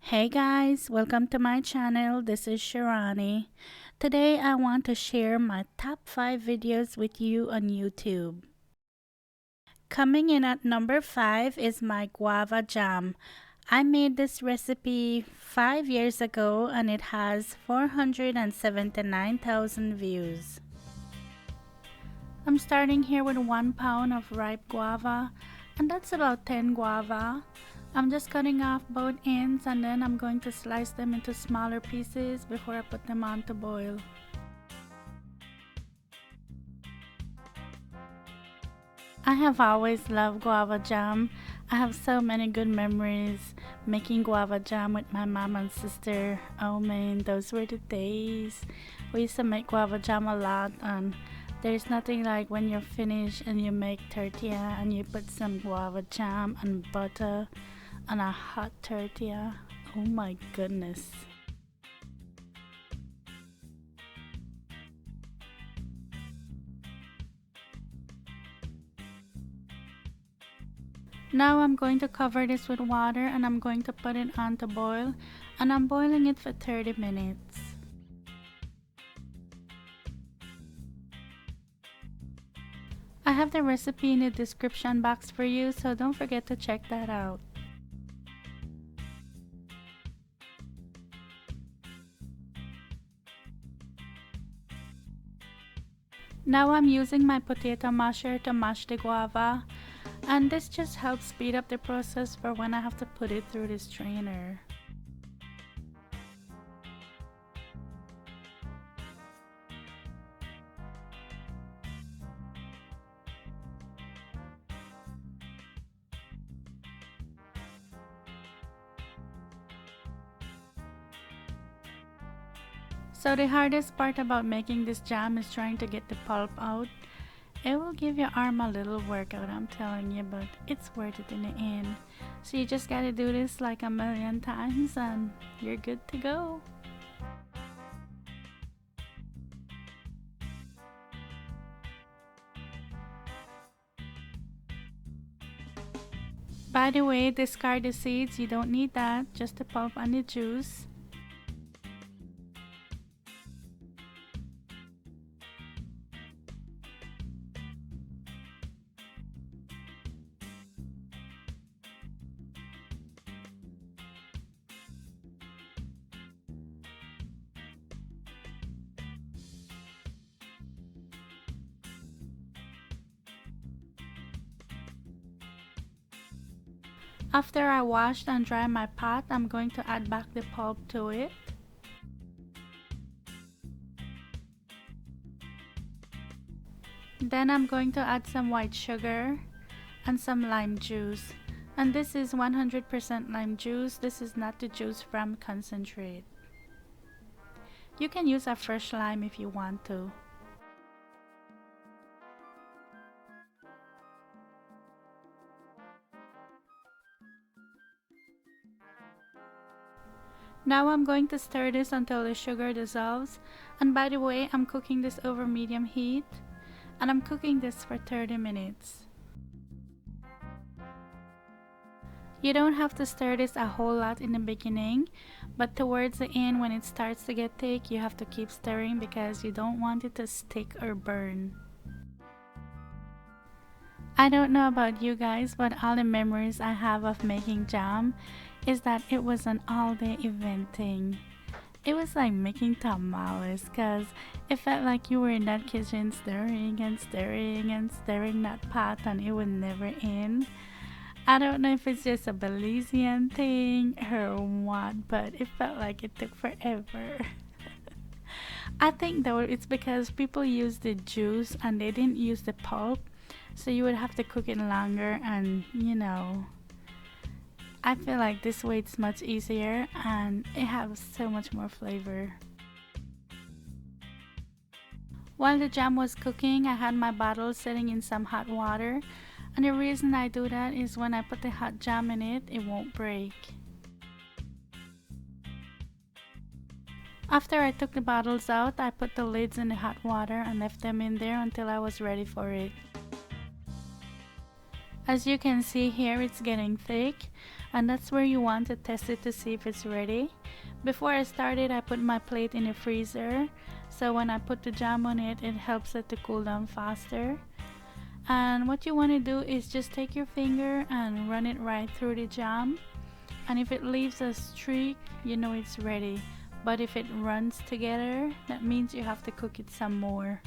Hey guys, welcome to my channel. This is Shirani. Today I want to share my top 5 videos with you on YouTube. Coming in at number 5 is my guava jam. I made this recipe 5 years ago and it has 479,000 views. I'm starting here with 1 pound of ripe guava, and that's about 10 guava. I'm just cutting off both ends and then I'm going to slice them into smaller pieces before I put them on to boil. I have always loved guava jam. I have so many good memories making guava jam with my mom and sister. Oh man, those were the days. We used to make guava jam a lot, and there's nothing like when you're finished and you make tortilla and you put some guava jam and butter on a hot tortilla. Oh my goodness. Now I'm going to cover this with water and I'm going to put it on to boil, and I'm boiling it for 30 minutes. I have the recipe in the description box for you, so don't forget to check that out. Now I'm using my potato masher to mash the guava, and this just helps speed up the process for when I have to put it through the strainer. So the hardest part about making this jam is trying to get the pulp out. It will give your arm a little workout, I'm telling you, but it's worth it in the end. So you just gotta do this like a million times and you're good to go. By the way, discard the seeds, you don't need that, just the pulp and the juice. After I washed and dried my pot, I'm going to add back the pulp to it. Then I'm going to add some white sugar and some lime juice. And this is 100% lime juice. This is not the juice from concentrate. You can use a fresh lime if you want to. Now I'm going to stir this until the sugar dissolves. And by the way, I'm cooking this over medium heat. And I'm cooking this for 30 minutes. You don't have to stir this a whole lot in the beginning, but towards the end when it starts to get thick, you have to keep stirring because you don't want it to stick or burn. I don't know about you guys, but all the memories I have of making jam is that it was an all-day event thing. It was like making tamales because it felt like you were in that kitchen stirring and stirring and stirring that pot and it would never end. I don't know if it's just a Belizean thing or what, but it felt like it took forever. I think though it's because people used the juice and they didn't use the pulp, so you would have to cook it longer, and I feel like this way it's much easier and it has so much more flavor. While the jam was cooking, I had my bottle sitting in some hot water, and the reason I do that is when I put the hot jam in it, it won't break. After I took the bottles out, I put the lids in the hot water and left them in there until I was ready for it. As you can see here, it's getting thick, and that's where you want to test it to see if it's ready. Before I started, I put my plate in the freezer, so when I put the jam on it, it helps it to cool down faster. And what you want to do is just take your finger and run it right through the jam, and if it leaves a streak, you know it's ready. But if it runs together, that means you have to cook it some more.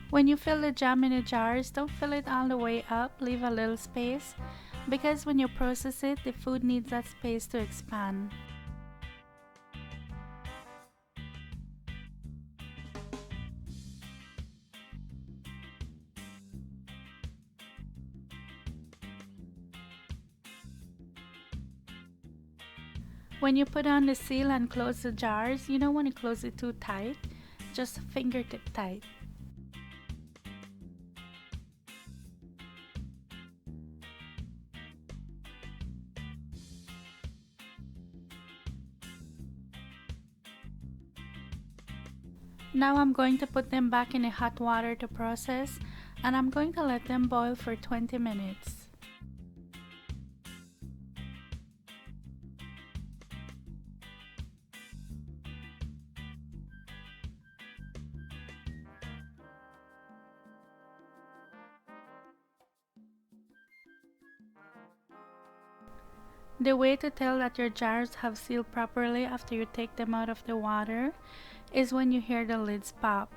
When you fill the jam in the jars, don't fill it all the way up, leave a little space, because when you process it, the food needs that space to expand. When you put on the seal and close the jars, you don't want to close it too tight, just fingertip tight. Now I'm going to put them back in the hot water to process, and I'm going to let them boil for 20 minutes. The way to tell that your jars have sealed properly after you take them out of the water is when you hear the lids pop.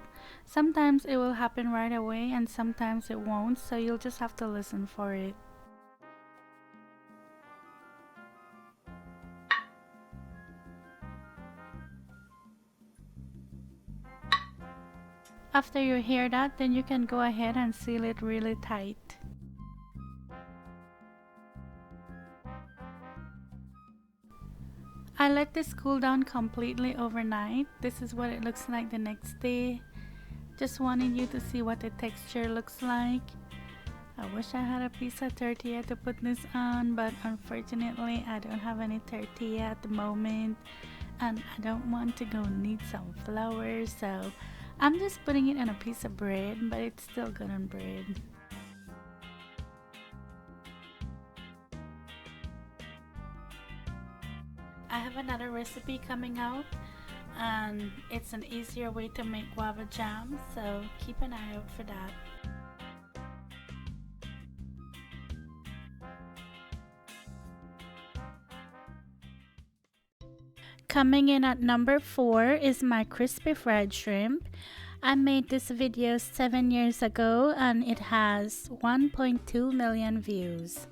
Sometimes it will happen right away and sometimes it won't, so you'll just have to listen for it. After you hear that, then you can go ahead and seal it really tight. I let this cool down completely overnight. This is what it looks like the next day. Just wanted you to see what the texture looks like. I wish I had a piece of tortilla to put this on, but unfortunately I don't have any tortilla at the moment, and I don't want to go need some flour, so I'm just putting it on a piece of bread, but it's still good on bread. I have another recipe coming out, and it's an easier way to make guava jam, so keep an eye out for that. Coming in at number 4 is my crispy fried shrimp. I made this video 7 years ago and it has 1.2 million views.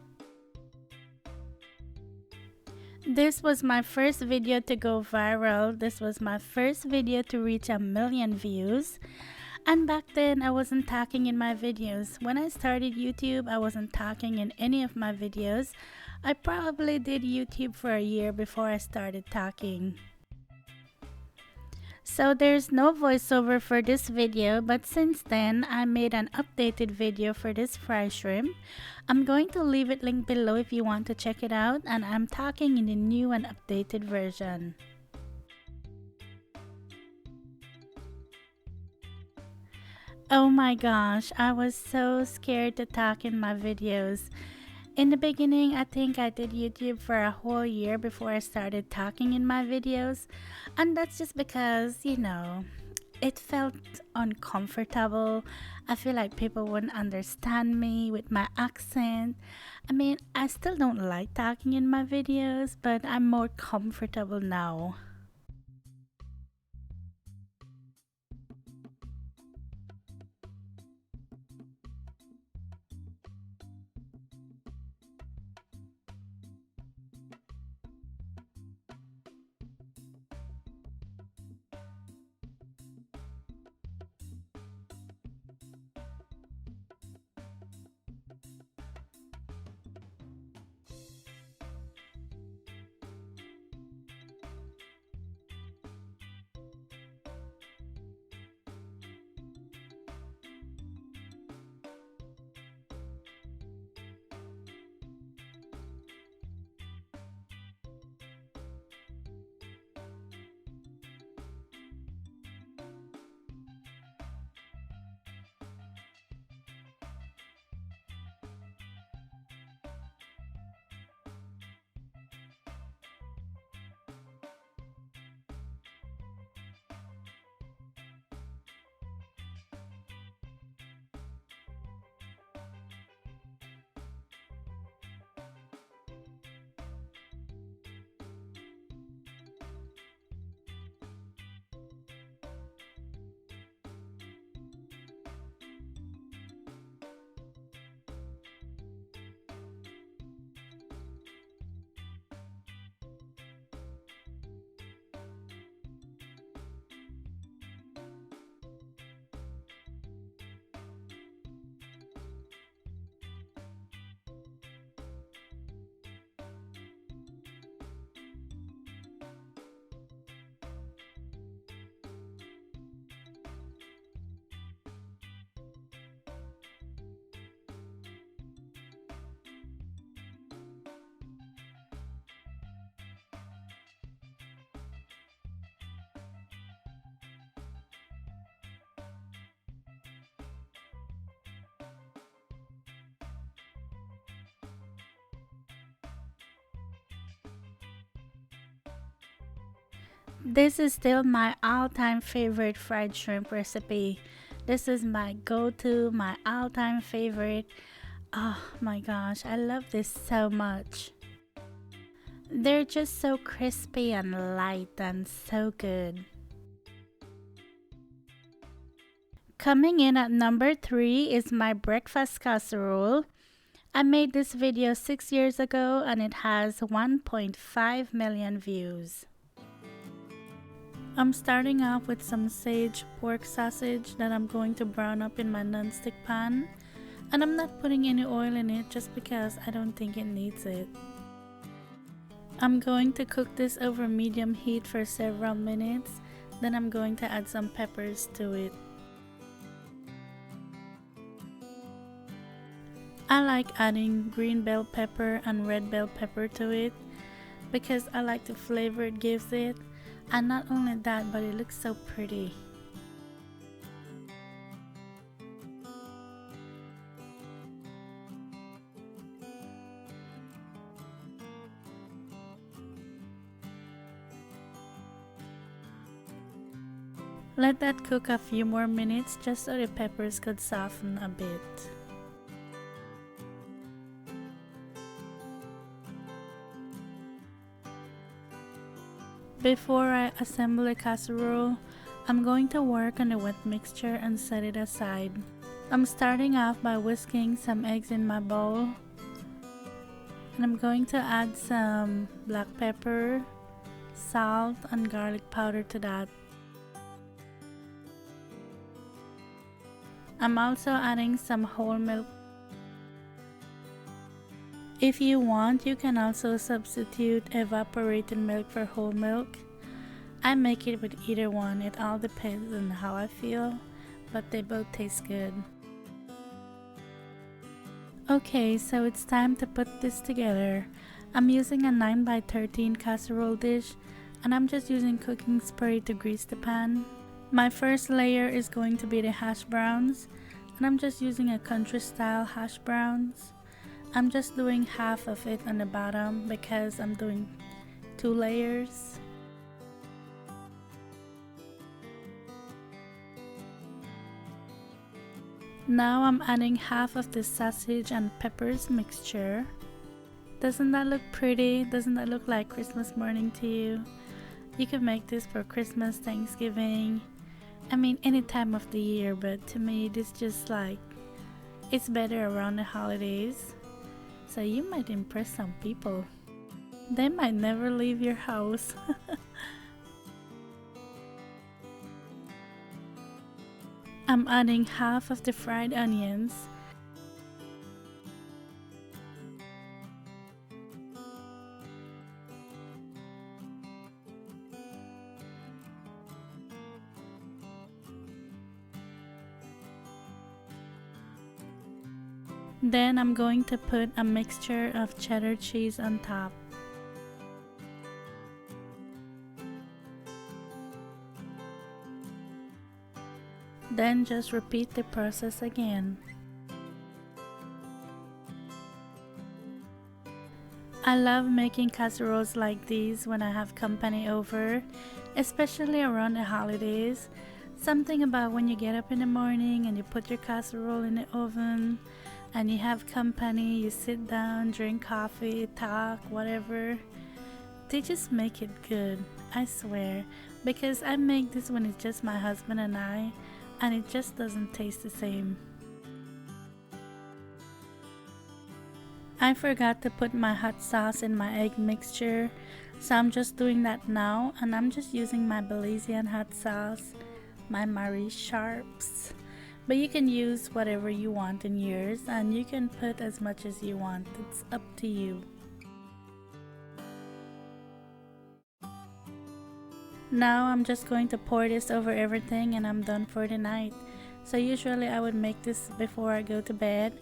This was my first video to go viral. This was my first video to reach 1 million views. And back then I wasn't talking in my videos. When I started YouTube, I wasn't talking in any of my videos. I probably did YouTube for a year before I started talking. So there's no voiceover for this video, but since then I made an updated video for this fried shrimp. I'm going to leave it linked below if you want to check it out, and I'm talking in the new and updated version. Oh my gosh, I was so scared to talk in my videos. In the beginning, I think I did YouTube for a whole year before I started talking in my videos, and that's just because, it felt uncomfortable. I feel like people wouldn't understand me with my accent. I mean, I still don't like talking in my videos, but I'm more comfortable now. This is still my all-time favorite fried shrimp recipe. This is my go-to, my all-time favorite. Oh my gosh, I love this so much. They're just so crispy and light and so good. Coming in at number 3 is my breakfast casserole. I made this video 6 years ago and it has 1.5 million views. I'm starting off with some sage pork sausage that I'm going to brown up in my nonstick pan. And I'm not putting any oil in it just because I don't think it needs it. I'm going to cook this over medium heat for several minutes. Then I'm going to add some peppers to it. I like adding green bell pepper and red bell pepper to it because I like the flavor it gives it. And not only that, but it looks so pretty. Let that cook a few more minutes just so the peppers could soften a bit. Before I assemble the casserole, I'm going to work on the wet mixture and set it aside. I'm starting off by whisking some eggs in my bowl. And I'm going to add some black pepper, salt, and garlic powder to that. I'm also adding some whole milk. If you want, you can also substitute evaporated milk for whole milk. I make it with either one, it all depends on how I feel, but they both taste good. Okay, so it's time to put this together. I'm using a 9x13 casserole dish, and I'm just using cooking spray to grease the pan. My first layer is going to be the hash browns, and I'm just using a country style hash browns. I'm just doing half of it on the bottom because I'm doing 2 layers. Now I'm adding half of the sausage and peppers mixture. Doesn't that look pretty? Doesn't that look like Christmas morning to you? You can make this for Christmas, Thanksgiving, I mean any time of the year, but to me this just like, it's better around the holidays. So you might impress some people. They might never leave your house. I'm adding half of the fried onions. Then I'm going to put a mixture of cheddar cheese on top. Then just repeat the process again. I love making casseroles like these when I have company over, especially around the holidays. Something about when you get up in the morning and you put your casserole in the oven and you have company, you sit down, drink coffee, talk, whatever. They just make it good, I swear, because I make this when it's just my husband and I, and it just doesn't taste the same. I forgot to put my hot sauce in my egg mixture, so I'm just doing that now, and I'm just using my Belizean hot sauce, my Marie Sharps. But you can use whatever you want in yours, and you can put as much as you want. It's up to you. Now I'm just going to pour this over everything and I'm done for the night. So usually I would make this before I go to bed,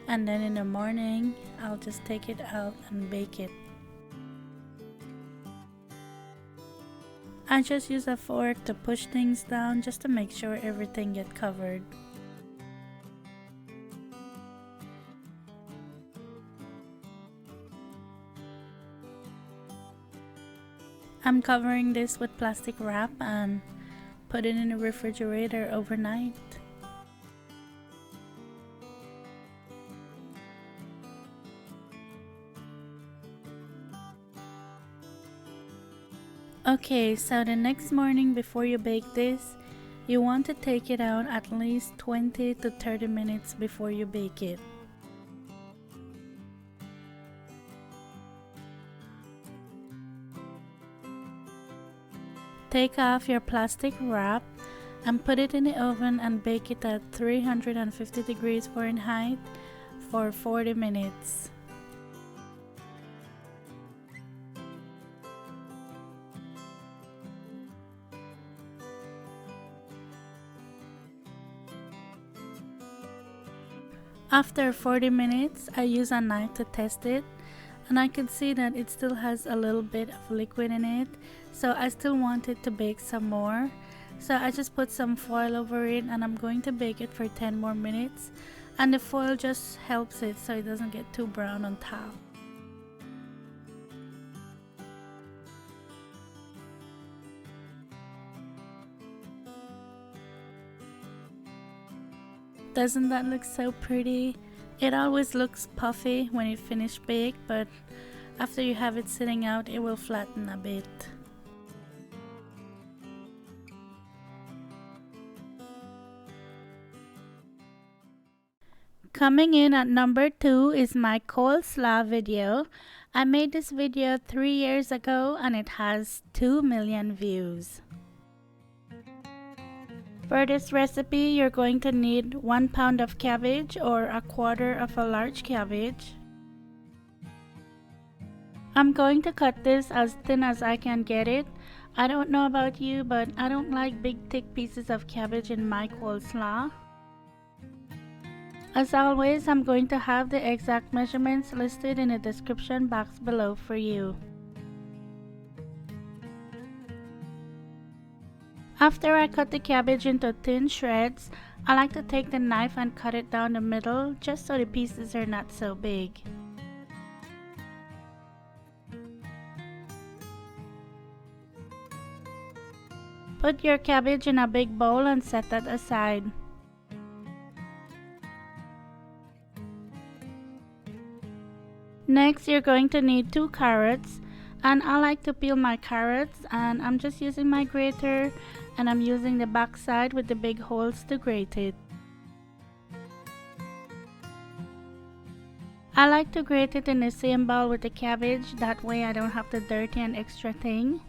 and then in the morning I'll just take it out and bake it. I just use a fork to push things down just to make sure everything gets covered. I'm covering this with plastic wrap and put it in the refrigerator overnight. Okay, so the next morning before you bake this, you want to take it out at least 20 to 30 minutes before you bake it. Take off your plastic wrap and put it in the oven and bake it at 350 degrees Fahrenheit for 40 minutes. After 40 minutes, I use a knife to test it, and I could see that it still has a little bit of liquid in it, so I still want it to bake some more. So I just put some foil over it and I'm going to bake it for 10 more minutes, and the foil just helps it so it doesn't get too brown on top. Doesn't that look so pretty? It always looks puffy when it finished baked, but after you have it sitting out, it will flatten a bit. Coming in at number 2 is my coleslaw video. I made this video 3 years ago and it has 2 million views. For this recipe, you're going to need 1 pound of cabbage or a quarter of a large cabbage. I'm going to cut this as thin as I can get it. I don't know about you, but I don't like big thick pieces of cabbage in my coleslaw. As always, I'm going to have the exact measurements listed in the description box below for you. After I cut the cabbage into thin shreds, I like to take the knife and cut it down the middle just so the pieces are not so big. Put your cabbage in a big bowl and set that aside. Next, you're going to need 2 carrots, and I like to peel my carrots, and I'm just using my grater and I'm using the back side with the big holes to grate it. I like to grate it in the same bowl with the cabbage, that way I don't have to dirty an extra thing.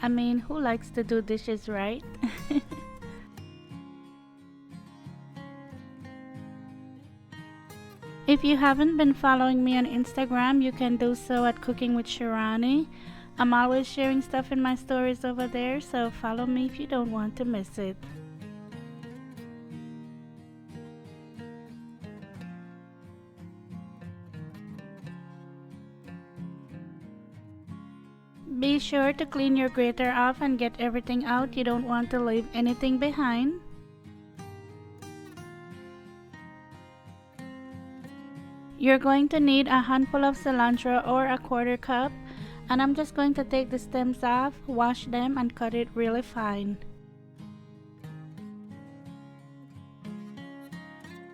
I mean, who likes to do dishes, right? If you haven't been following me on Instagram, you can do so at Cooking with Shirani. I'm always sharing stuff in my stories over there, so follow me if you don't want to miss it. Be sure to clean your grater off and get everything out. You don't want to leave anything behind. You're going to need a handful of cilantro or a quarter cup, and I'm just going to take the stems off, wash them, and cut it really fine.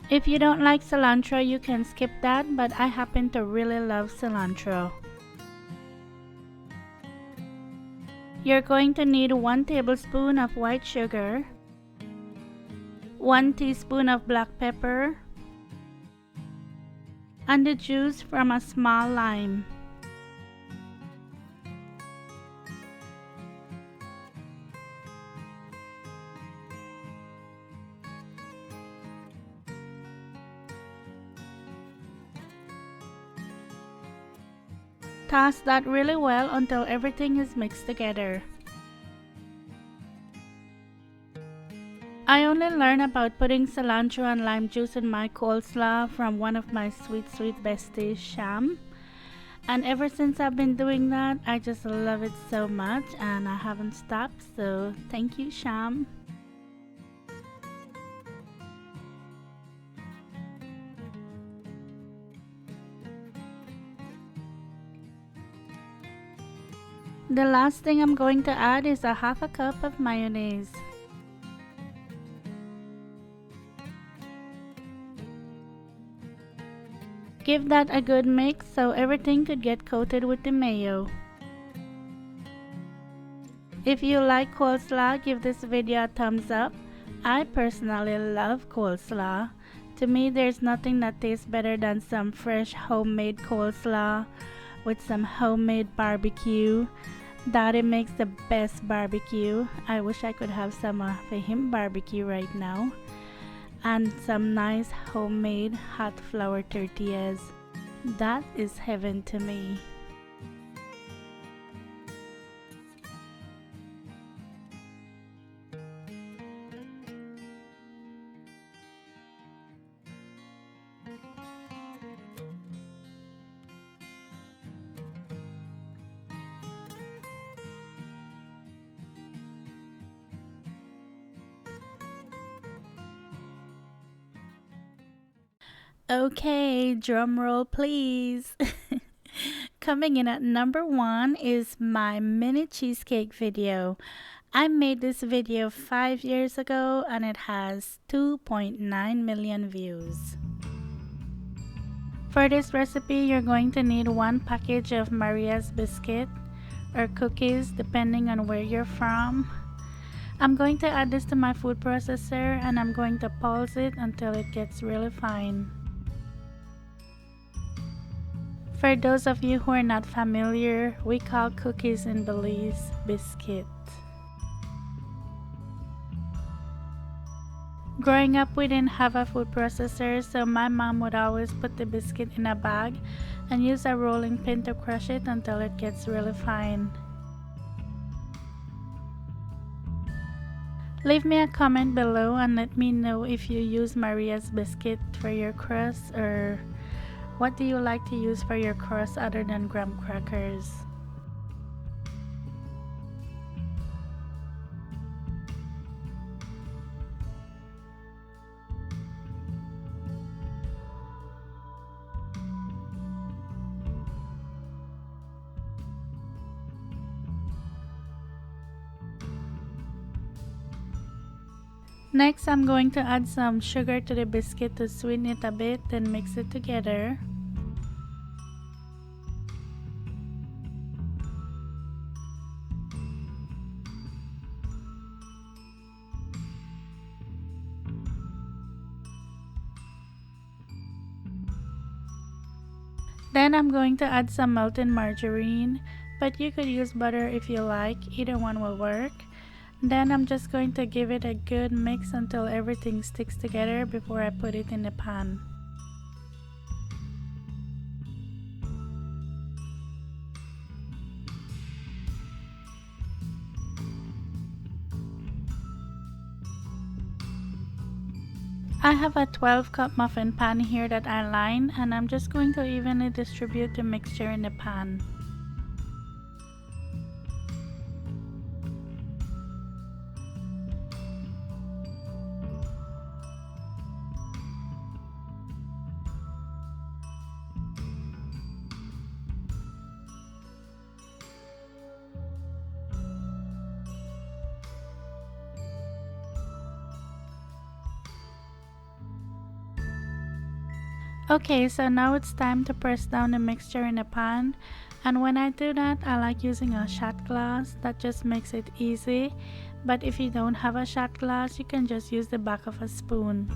If you don't like cilantro, you can skip that, but I happen to really love cilantro. You're going to need 1 tablespoon of white sugar, 1 teaspoon of black pepper, and the juice from a small lime. Toss that really well until everything is mixed together. I only learned about putting cilantro and lime juice in my coleslaw from one of my sweet besties, Sham. And ever since I've been doing that, I just love it so much and I haven't stopped, so thank you, Sham. The last thing I'm going to add is a half a cup of mayonnaise. Give that a good mix so everything could get coated with the mayo. If you like coleslaw, give this video a thumbs up. I personally love coleslaw. To me, there's nothing that tastes better than some fresh homemade coleslaw with some homemade barbecue. Daddy makes the best barbecue. I wish I could have some of him barbecue right now. And some nice homemade hot flour tortillas. That is heaven to me. Okay, drum roll please. Coming in at number 1 is my mini cheesecake video. I made this video 5 years ago and it has 2.9 million views. For this recipe, you're going to need 1 package of Maria's biscuit or cookies depending on where you're from. I'm going to add this to my food processor and I'm going to pulse it until it gets really fine. For those of you who are not familiar, we call cookies in Belize biscuit. Growing up, we didn't have a food processor, so my mom would always put the biscuit in a bag and use a rolling pin to crush it until it gets really fine. Leave me a comment below and let me know if you use Maria's biscuit for your crust, or what do you like to use for your crust other than graham crackers? Next, I'm going to add some sugar to the biscuit to sweeten it a bit, then mix it together. Then I'm going to add some melted margarine, but you could use butter if you like, either one will work. Then I'm just going to give it a good mix until everything sticks together before I put it in the pan. I have a 12-cup muffin pan here that I line, and I'm just going to evenly distribute the mixture in the pan. Okay, so now it's time to press down the mixture in the pan, and when I do that, I like using a shot glass. That just makes it easy, but if you don't have a shot glass, you can just use the back of a spoon.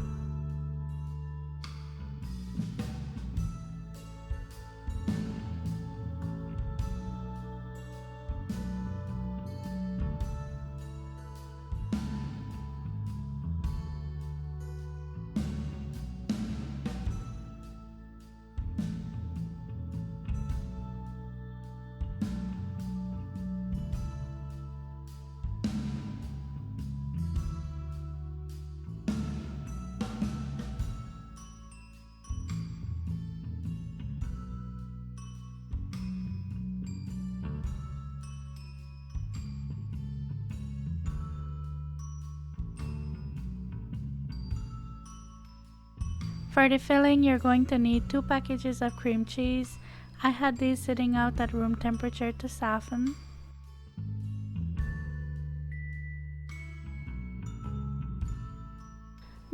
For the filling, you're going to need 2 packages of cream cheese. I had these sitting out at room temperature to soften.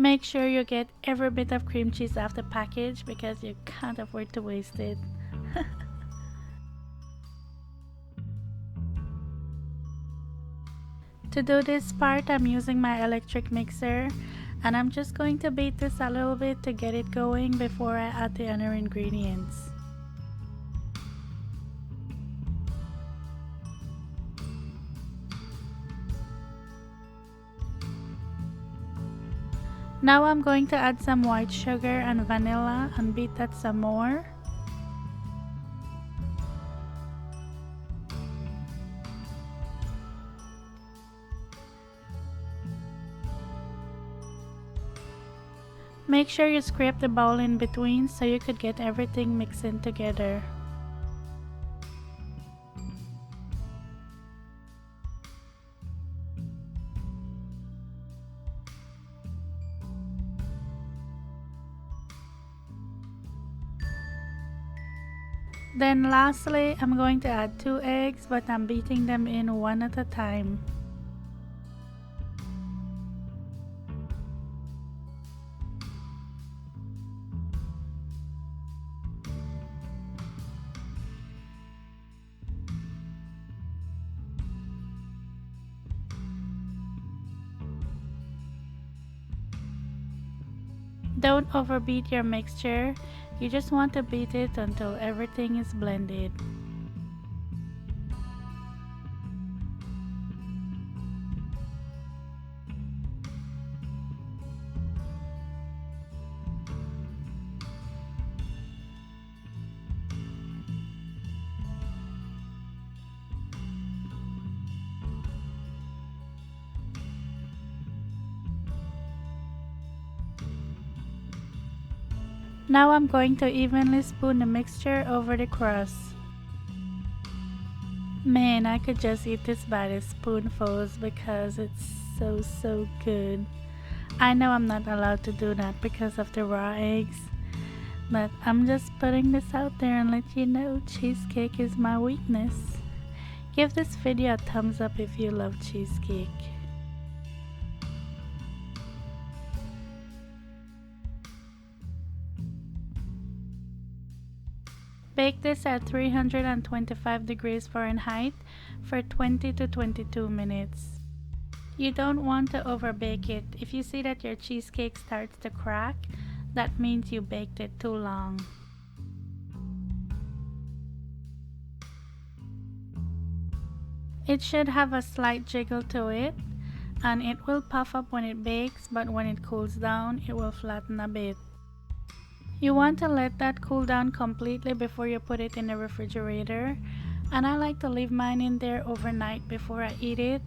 Make sure you get every bit of cream cheese off the package because you can't afford to waste it. To do this part, I'm using my electric mixer, and I'm just going to beat this a little bit to get it going before I add the other ingredients. Now I'm going to add some white sugar and vanilla and beat that some more. Make sure you scrape the bowl in between so you could get everything mixed in together. Then lastly, I'm going to add 2 eggs, but I'm beating them in one at a time. Don't overbeat your mixture, you just want to beat it until everything is blended. Now I'm going to evenly spoon the mixture over the crust. Man, I could just eat this by the spoonfuls because it's so good. I know I'm not allowed to do that because of the raw eggs, but I'm just putting this out there and let you know cheesecake is my weakness. Give this video a thumbs up if you love cheesecake. Bake this at 325 degrees Fahrenheit for 20 to 22 minutes. You don't want to overbake it. If you see that your cheesecake starts to crack, that means you baked it too long. It should have a slight jiggle to it, and it will puff up when it bakes, but when it cools down, it will flatten a bit. You want to let that cool down completely before you put it in the refrigerator, and I like to leave mine in there overnight before I eat it.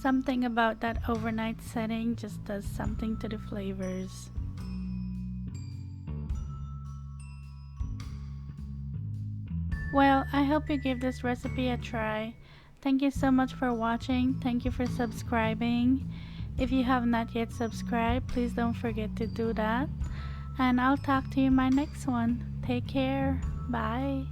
Something about that overnight setting just does something to the flavors. Well, I hope you give this recipe a try. Thank you so much for watching. Thank you for subscribing. If you have not yet subscribed, please don't forget to do that. And I'll talk to you in my next one. Take care. Bye.